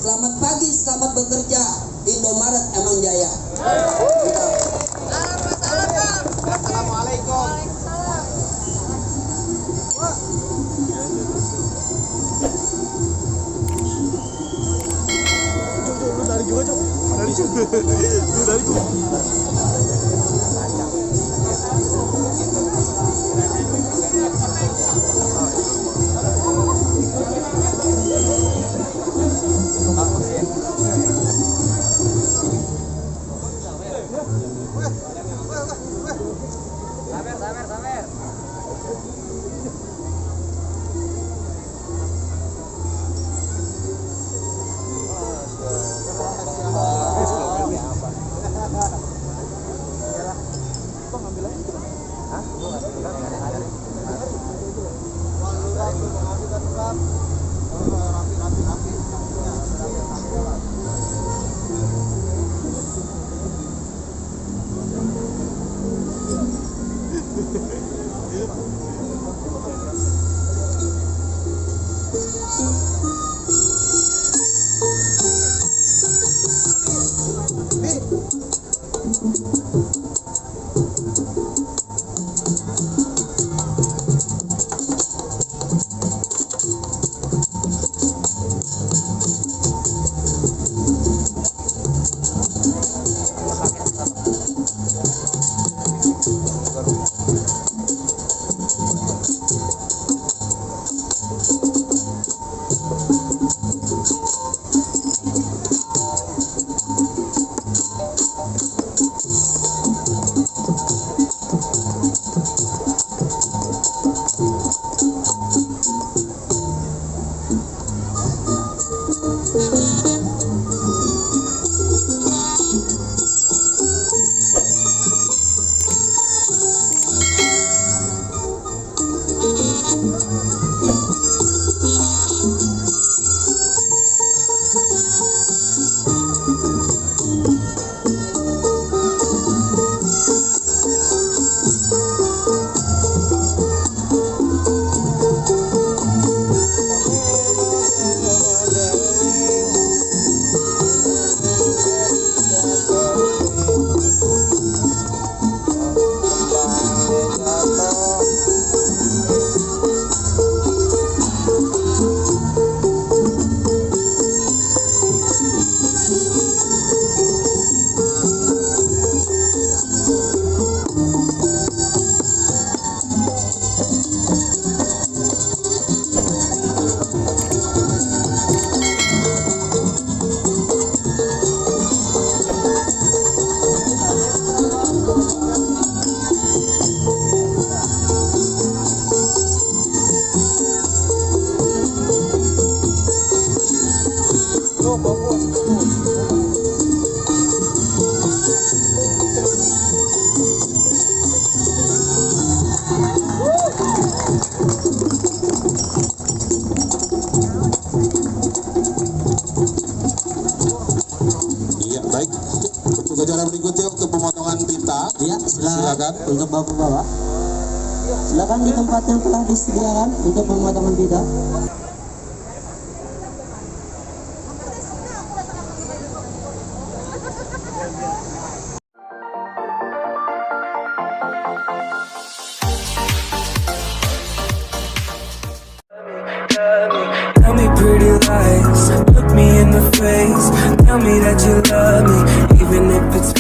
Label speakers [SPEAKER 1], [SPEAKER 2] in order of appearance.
[SPEAKER 1] Selamat pagi, selamat bekerja. Indomaret emang jaya.
[SPEAKER 2] Assalamualaikum. Lu tarik juga, Cok. Tarik juga. Lu tarik juga.
[SPEAKER 3] Sabar.
[SPEAKER 4] Iya, baik. Untuk acara berikutnya untuk pemotongan pita.
[SPEAKER 1] Ya,
[SPEAKER 4] Silakan.
[SPEAKER 1] untuk bapak-bapak. Silakan di tempat yang telah disediakan untuk pemotongan pita.
[SPEAKER 5] Tell me pretty lies, look me in the face. Tell me that you love me, even if it's